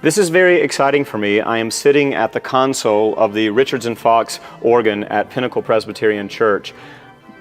This is very exciting for me. I am sitting at the console of the Richards and Fox organ at Pinnacle Presbyterian Church.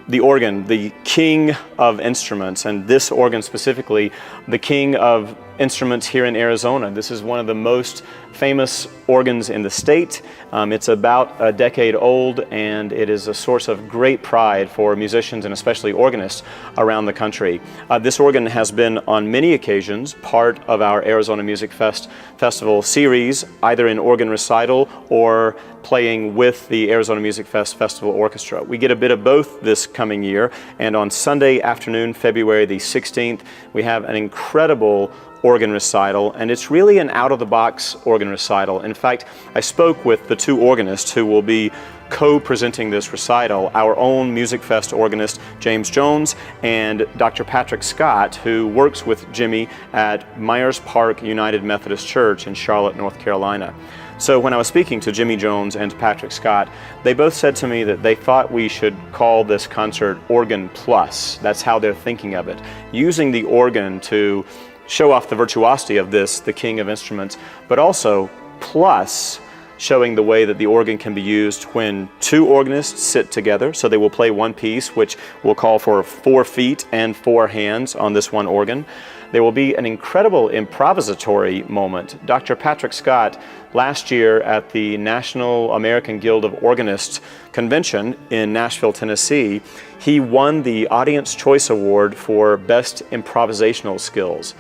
The organ, the king of instruments, and this organ specifically, the king of instruments here in Arizona. This is one of the most famous organs in the state. It's about a decade old, and it is a source of great pride for musicians and especially organists around the country. This organ has been on many occasions part of our Arizona Music Festival series, either in organ recital or playing with the Arizona Music Festival Orchestra. We get a bit of both this coming year, and on Sunday afternoon, February the 16th, we have an incredible organ recital, and it's really an out-of-the-box organ recital. In fact, I spoke with the two organists who will be co-presenting this recital, our own Music Fest organist James Jones and Dr. Patrick Scott, who works with Jimmy at Myers Park United Methodist Church in Charlotte, North Carolina. So when I was speaking to Jimmy Jones and Patrick Scott, they both said to me that they thought we should call this concert Organ Plus. That's how they're thinking of it, using the organ to show off the virtuosity of this, the king of instruments, but also plus showing the way that the organ can be used when two organists sit together. So they will play one piece, which will call for 4 feet and 4 hands on this one organ. There will be an incredible improvisatory moment. Dr. Patrick Scott, last year at the National American Guild of Organists Convention in Nashville, Tennessee, he won the Audience Choice Award for Best Improvisational Skills.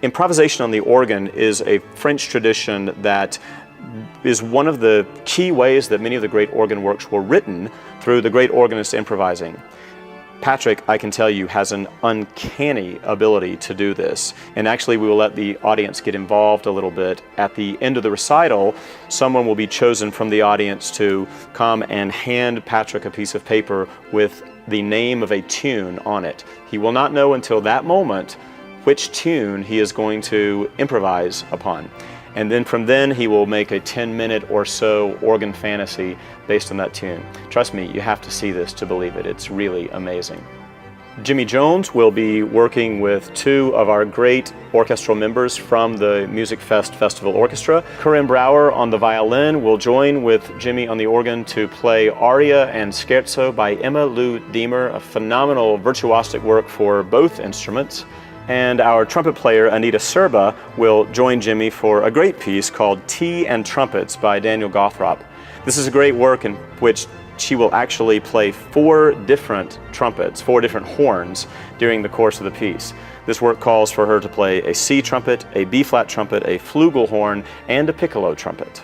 Improvisation on the organ is a French tradition that is one of the key ways that many of the great organ works were written, through the great organist improvising. Patrick, I can tell you, has an uncanny ability to do this. And actually, we will let the audience get involved a little bit. At the end of the recital, someone will be chosen from the audience to come and hand Patrick a piece of paper with the name of a tune on it. He will not know until that moment which tune he is going to improvise upon. And then from then, he will make a 10-minute or so organ fantasy based on that tune. Trust me, you have to see this to believe it. It's really amazing. Jimmy Jones will be working with 2 of our great orchestral members from the Music Fest Festival Orchestra. Corinne Brower on the violin will join with Jimmy on the organ to play Aria and Scherzo by Emma Lou Diemer, a phenomenal virtuosic work for both instruments. And our trumpet player, Anita Serba, will join Jimmy for a great piece called Tea and Trumpets by Daniel Gothrop. This is a great work in which she will actually play 4 different trumpets, 4 different horns during the course of the piece. This work calls for her to play a C trumpet, a B-flat trumpet, a flugelhorn, and a piccolo trumpet.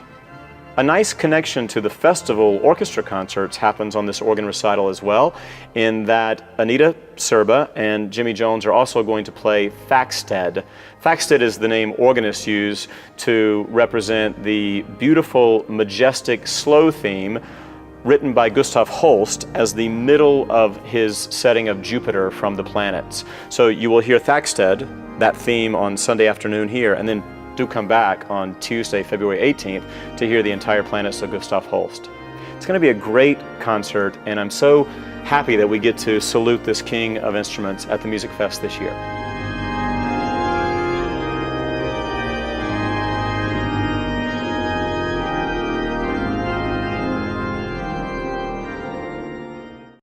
A nice connection to the festival orchestra concerts happens on this organ recital as well, in that Anita Serba and Jimmy Jones are also going to play Thaxted. Thaxted is the name organists use to represent the beautiful, majestic, slow theme written by Gustav Holst as the middle of his setting of Jupiter from the planets. So you will hear Thaxted, that theme, on Sunday afternoon here, and then do come back on Tuesday, February 18th to hear the entire planets of Gustav Holst. It's going to be a great concert, and I'm so happy that we get to salute this king of instruments at the Music Fest this year.